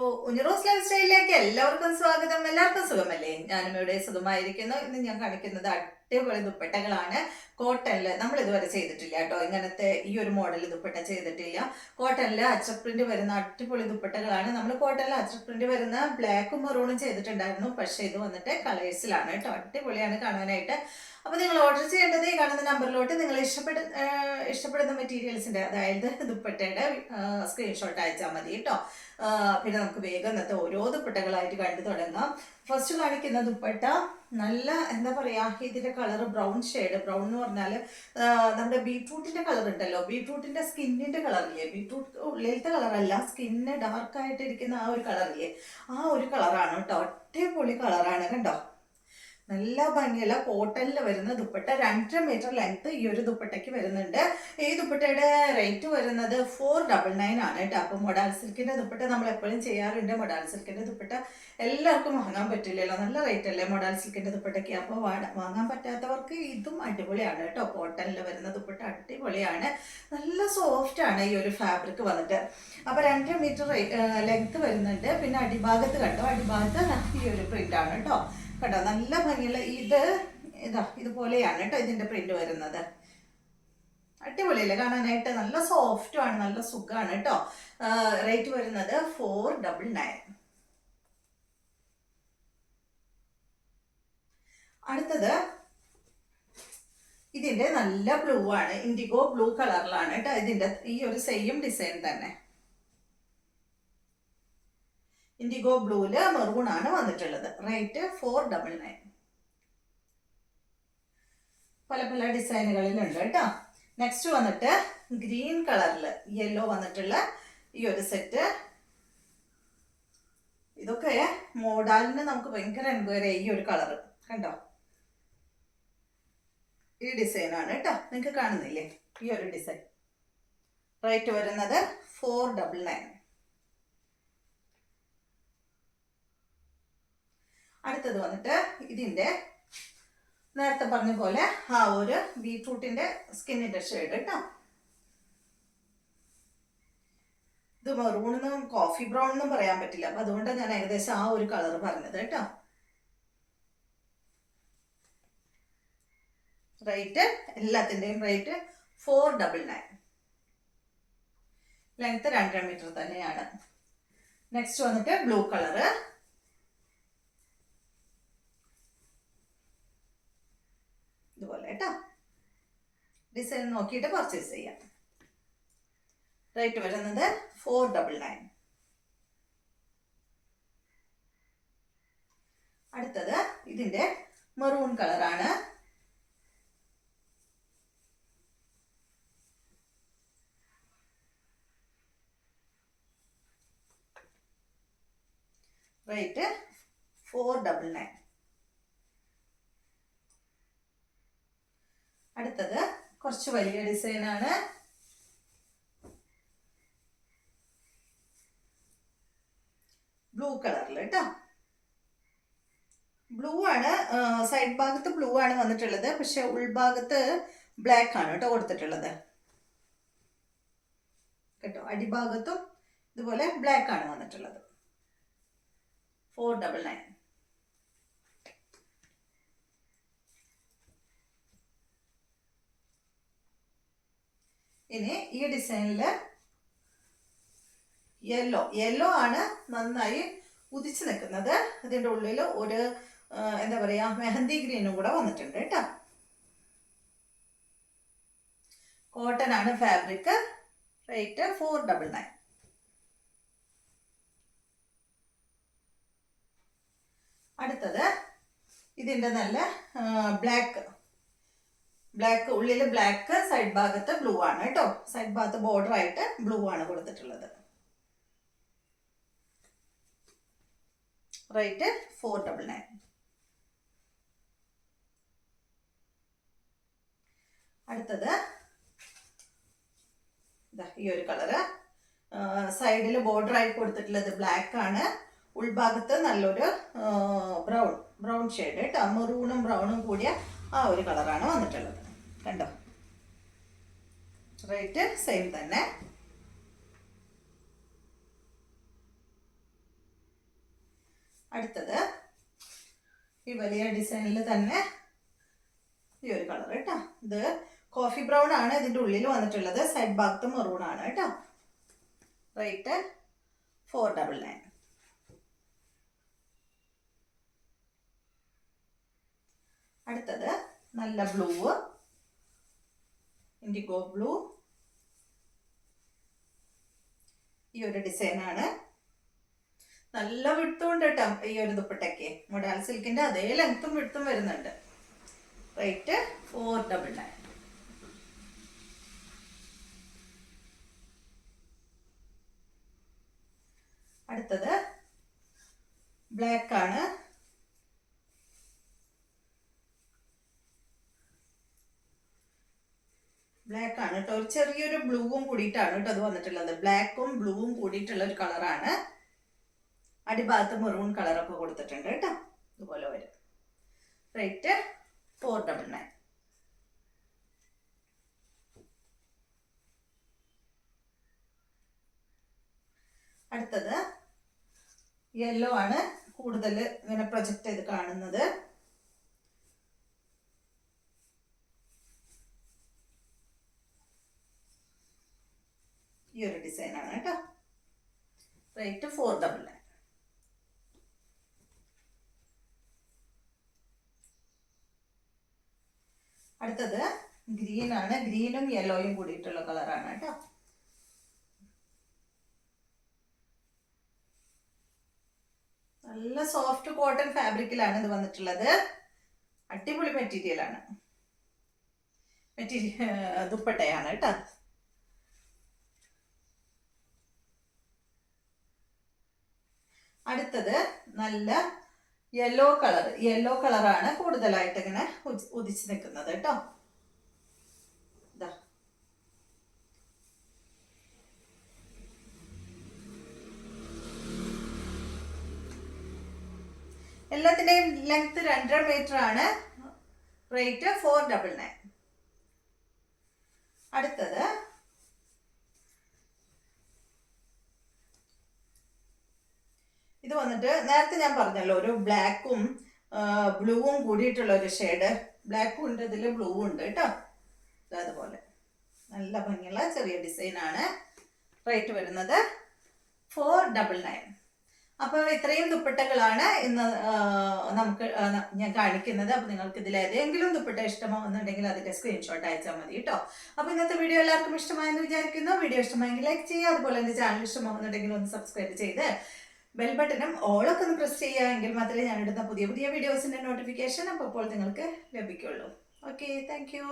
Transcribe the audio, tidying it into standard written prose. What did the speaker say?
ഉഞ്ഞറോസ് life സ്റ്റൈലിലേക്ക് എല്ലാവർക്കും സ്വാഗതം. എല്ലാവർക്കും സുഖമല്ലേ? ഞാനും ഇവിടെ സുഖമായിരിക്കുന്നു. ഇന്ന് ഞാൻ കാണിക്കുന്നത് അടിപൊളി ദുപ്പട്ടകളാണ്. കോട്ടണില് നമ്മൾ ഇതുവരെ ചെയ്തിട്ടില്ല കേട്ടോ. ഇങ്ങനത്തെ ഈ ഒരു മോഡൽ ദുപ്പട്ട ചെയ്തിട്ടില്ല. കോട്ടണില് അച്ചപ്രിന്റ് വരുന്ന അടിപൊളി ദുപ്പട്ടകളാണ്. നമ്മൾ കോട്ടണിൽ അച്ചപ്രിന്റ് വരുന്ന ബ്ലാക്കും മെറൂണും ചെയ്തിട്ടുണ്ടായിരുന്നു. പക്ഷെ ഇത് വന്നിട്ട് കളേഴ്സിലാണ് കേട്ടോ. അടിപൊളിയാണ് കാണാനായിട്ട്. അപ്പോൾ നിങ്ങൾ ഓർഡർ ചെയ്യേണ്ടത് ഈ കാണുന്ന നമ്പറിലോട്ട് നിങ്ങൾ ഇഷ്ടപ്പെടുന്ന മെറ്റീരിയൽസിന്റെ, അതായത് ദുപ്പട്ടയുടെ സ്ക്രീൻഷോട്ട് അയച്ചാൽ മതി കേട്ടോ. പിന്നെ നമുക്ക് വേഗം ഇന്നത്തെ ഓരോ ദുപ്പട്ടകളായിട്ട് കണ്ടു തുടങ്ങാം. ഫസ്റ്റ് കാണിക്കുന്ന ദുപ്പട്ട നല്ല എന്താ പറയാ, ഇതിന്റെ കളർ ബ്രൗൺ ഷെയ്ഡ്. ബ്രൗൺ എന്ന് പറഞ്ഞാൽ നമ്മുടെ ബീട്രൂട്ടിന്റെ കളർ ഉണ്ടല്ലോ, ബീട്രൂട്ടിന്റെ സ്കിന്നിന്റെ കളറില്ലേ, ബീട്രൂട്ട് ഉള്ളിലത്തെ കളറല്ല, സ്കിന്ന് ഡാർക്ക് ആയിട്ട് ഇരിക്കുന്ന ആ ഒരു കളറില്ലേ, ആ ഒരു കളറാണ് കേട്ടോ. അടിപൊളി കളറാണ് കണ്ടോ. നല്ല ഭംഗിയുള്ള കോട്ടണിൽ വരുന്ന ദുപ്പട്ട, 2.5 മീറ്റർ ലെങ്ത് ഈ ഒരു ദുപ്പട്ടയ്ക്ക് വരുന്നുണ്ട്. ഈ ദുപ്പട്ടയുടെ റേറ്റ് വരുന്നത് 499 ആണ് കേട്ടോ. അപ്പോൾ മൊഡാൽ സിൽക്കിന്റെ ദുപ്പട്ട നമ്മൾ എപ്പോഴും ചെയ്യാറുണ്ട്. മൊഡാൽ സിൽക്കിന്റെ ദുപ്പട്ട എല്ലാവർക്കും വാങ്ങാൻ പറ്റില്ലല്ലോ, നല്ല റേറ്റ് അല്ലേ മൊഡാൽ സിൽക്കിന്റെ ദുപ്പട്ടയ്ക്ക്. അപ്പോൾ വാങ്ങാൻ പറ്റാത്തവർക്ക് ഇതും അടിപൊളിയാണ് കേട്ടോ. കോട്ടണിൽ വരുന്ന ദുപ്പട്ട അടിപൊളിയാണ്, നല്ല സോഫ്റ്റ് ആണ് ഈ ഒരു ഫാബ്രിക് വന്നിട്ട്. അപ്പോൾ 2.5 മീറ്റർ ലെങ്ത് വരുന്നുണ്ട്. പിന്നെ അടിഭാഗത്ത് കണ്ടോ, അടിഭാഗത്ത് ഈ ഒരു പ്രിന്റ് ആണ് കേട്ടോ. കേട്ടോ നല്ല ഭംഗിയുള്ള ഇതുപോലെയാണ് കേട്ടോ ഇതിന്റെ പ്രിന്റ് വരുന്നത്. അടിപൊളിയല്ലേ കാണാനായിട്ട്, നല്ല സോഫ്റ്റും ആണ്, നല്ല സുഖമാണ് കേട്ടോ. റേറ്റ് വരുന്നത് 499. അടുത്തത് ഇതിന്റെ നല്ല ബ്ലൂ ആണ്, ഇൻഡിഗോ ബ്ലൂ കളറിലാണ് കേട്ടോ. ഇതിന്റെ ഈ ഒരു സെയിം ഡിസൈൻ തന്നെ ഇൻഡിഗോ ബ്ലൂല് മെറൂൺ ആണ് വന്നിട്ടുള്ളത്. റേറ്റ് 499. പല പല ഡിസൈനുകളിലുണ്ട് കേട്ടോ. നെക്സ്റ്റ് വന്നിട്ട് ഗ്രീൻ കളറിൽ യെല്ലോ വന്നിട്ടുള്ള ഈ ഒരു സെറ്റ്. ഇതൊക്കെ മോഡലിന് നമുക്ക് ഭയങ്കര എൻക്വയറി ഈ ഒരു കളറ് കണ്ടോ. ഈ ഡിസൈനാണ് കേട്ടോ, നിങ്ങൾക്ക് കാണുന്നില്ലേ ഈ ഒരു ഡിസൈൻ. റേറ്റ് വരുന്നത് 499. അടുത്തത് വന്നിട്ട് ഇതിന്റെ നേരത്തെ പറഞ്ഞ പോലെ ആ ഒരു ബീട്രൂട്ടിന്റെ സ്കിന്നിന്റെ ഷെയ്ഡ് കേട്ടോ. ഇത് മെറൂണെന്നും കോഫി ബ്രൗൺ എന്നും പറയാൻ പറ്റില്ല, അപ്പൊ അതുകൊണ്ടാണ് ഞാൻ ഏകദേശം ആ ഒരു കളർ പറഞ്ഞത് കേട്ടോ. റേറ്റ് എല്ലാത്തിന്റെയും റേറ്റ് 499. ലെങ്ത് 2.5 മീറ്റർ തന്നെയാണ്. നെക്സ്റ്റ് വന്നിട്ട് ബ്ലൂ കളറ്. ഇതുപോലെ കേട്ടോ, ഡിസൈൻ നോക്കിയിട്ട് പർച്ചേസ് ചെയ്യാം. റേറ്റ് വരുന്നത് 499. അടുത്തത് ഇതിന്റെ മെറൂൺ കളറാണ്. റേറ്റ് 499. അടുത്തത് കുറച്ച് വലിയ ഡിസൈനാണ്. ബ്ലൂ കളറിൽ കേട്ടോ. ബ്ലൂ ആണ്, സൈഡ് ഭാഗത്ത് ബ്ലൂ ആണ് വന്നിട്ടുള്ളത്, പക്ഷെ ഉൾഭാഗത്ത് ബ്ലാക്ക് ആണ് കേട്ടോ കൊടുത്തിട്ടുള്ളത് കേട്ടോ. അടിഭാഗത്തും ഇതുപോലെ ബ്ലാക്ക് ആണ് വന്നിട്ടുള്ളത്. 499. ഇനി ഈ ഡിസൈനില് യെല്ലോ ആണ് നന്നായി ഉദിച്ചു നിൽക്കുന്നത്. അതിൻ്റെ ഉള്ളിൽ ഒരു എന്താ പറയാ, മെഹന്തി ഗ്രീനും കൂടെ വന്നിട്ടുണ്ട് കേട്ടോ. കോട്ടൺ ആണ് ഫാബ്രിക്. റേറ്റ് 499. അടുത്തത് ഇതിന്റെ നല്ല ബ്ലാക്ക് ഉള്ളിൽ ബ്ലാക്ക്, സൈഡ് ഭാഗത്ത് ബ്ലൂ ആണ് കേട്ടോ. സൈഡ് ഭാഗത്ത് ബോർഡർ ആയിട്ട് ബ്ലൂ ആണ് കൊടുത്തിട്ടുള്ളത്. റേറ്റ് 499. അടുത്തത് ഈ ഒരു കളറ്. സൈഡിൽ ബോർഡർ ആയിട്ട് കൊടുത്തിട്ടുള്ളത് ബ്ലാക്ക് ആണ്. ഉൾഭാഗത്ത് നല്ലൊരു ബ്രൗൺ ഷെയ്ഡ് കേട്ടോ. മെറൂണും ബ്രൗണും കൂടിയ ആ ഒരു കളറാണ് വന്നിട്ടുള്ളത് കണ്ടോ. റേറ്റ് സെയിം തന്നെ. അടുത്തത് ഈ വലിയ ഡിസൈനിൽ തന്നെ ഈ ഒരു കളർ കേട്ടോ. ഇത് കോഫി ബ്രൗൺ ആണ് ഇതിൻ്റെ ഉള്ളിൽ വന്നിട്ടുള്ളത്. സൈഡ് ഭാഗത്ത് മെറൂൺ ആണ് കേട്ടോ. റേറ്റ് 499. അടുത്തത് നല്ല ബ്ലൂ, ഇൻഡിഗോ ബ്ലൂ, ഈ ഒരു ഡിസൈനാണ്. നല്ല വിടുത്തുണ്ട് കേട്ടോ ഈ ഒരു ദുപ്പട്ടയ്ക്ക്. മൊഡാൽ സിൽക്കിന്റെ അതേ ലെങ്ത്തും വിടുത്തും വരുന്നുണ്ട്. റേറ്റ് 499. അടുത്തത് ബ്ലാക്ക് ആണ്. ബ്ലാക്ക് ആണ് കേട്ടോ. ഒരു ചെറിയൊരു ബ്ലൂവും കൂടിയിട്ടാണ് കേട്ടോ അത് വന്നിട്ടുള്ളത്. ബ്ലാക്കും ബ്ലൂവും കൂടിയിട്ടുള്ള ഒരു കളറാണ്. അടിഭാഗത്ത് മെറൂൺ കളറൊക്കെ കൊടുത്തിട്ടുണ്ട് കേട്ടോ. ഇതുപോലെ വരും. റേറ്റ് 499. അടുത്തത് യെല്ലോ ആണ് കൂടുതൽ ഇങ്ങനെ പ്രൊജക്റ്റ് ചെയ്ത് കാണുന്നത്. ഈ ഒരു ഡിസൈനാണ് കേട്ടോ. റേറ്റ് 499. അടുത്തത് ഗ്രീൻ ആണ്. ഗ്രീനും യെല്ലോയും കൂടിയിട്ടുള്ള കളറാണ് കേട്ടോ. നല്ല സോഫ്റ്റ് കോട്ടൺ ഫാബ്രിക്കിലാണ് ഇത് വന്നിട്ടുള്ളത്. അടിപൊളി മെറ്റീരിയലാണ്. ദുപ്പട്ടയാണ് കേട്ടോ. അടുത്തത് നല്ല യെല്ലോ കളർ. യെല്ലോ കളറാണ് കൂടുതലായിട്ട് ഇങ്ങനെ ഉദിച്ച് നിൽക്കുന്നത് കേട്ടോ. എല്ലാത്തിൻ്റെയും ലെങ്ത് 2.5 മീറ്റർ ആണ്. റേറ്റ് 499. അടുത്തത് ഇത് വന്നിട്ട് നേരത്തെ ഞാൻ പറഞ്ഞല്ലോ ഒരു ബ്ലാക്കും ബ്ലൂവും കൂടിയിട്ടുള്ള ഒരു ഷെയ്ഡ്. ബ്ലാക്കും ഉണ്ട്, ഇതിൽ ബ്ലൂ ഉണ്ട് കേട്ടോ. അതുപോലെ നല്ല ഭംഗിയുള്ള ചെറിയ ഡിസൈനാണ്. റേറ്റ് വരുന്നത് 499. അപ്പോൾ ഇത്രയും ദുപ്പട്ടകളാണ് ഇന്ന് നമുക്ക് ഞാൻ കാണിക്കുന്നത്. അപ്പോൾ നിങ്ങൾക്ക് ഇതിൽ ഏതെങ്കിലും ദുപ്പട്ട ഇഷ്ടമാവുന്നുണ്ടെങ്കിൽ അതിൻ്റെ സ്ക്രീൻഷോട്ട് അയച്ചാൽ മതി കേട്ടോ. അപ്പോൾ ഇന്നത്തെ വീഡിയോ എല്ലാവർക്കും ഇഷ്ടമായെന്ന് വിചാരിക്കുന്നു. വീഡിയോ ഇഷ്ടമായെങ്കിൽ ലൈക്ക് ചെയ്യുക. അതുപോലെ എൻ്റെ ചാനൽ ഇഷ്ടമാവുന്നുണ്ടെങ്കിൽ ഒന്ന് സബ്സ്ക്രൈബ് ചെയ്ത് ബെൽ ബട്ടണും ഓളൊക്കെ ഒന്ന് പ്രസ് ചെയ്യുകയെങ്കിൽ മാത്രമേ ഞാനിടുന്ന പുതിയ പുതിയ വീഡിയോസിൻ്റെ നോട്ടിഫിക്കേഷൻ അപ്പോൾ നിങ്ങൾക്ക് ലഭിക്കുള്ളൂ. Okay, thank you.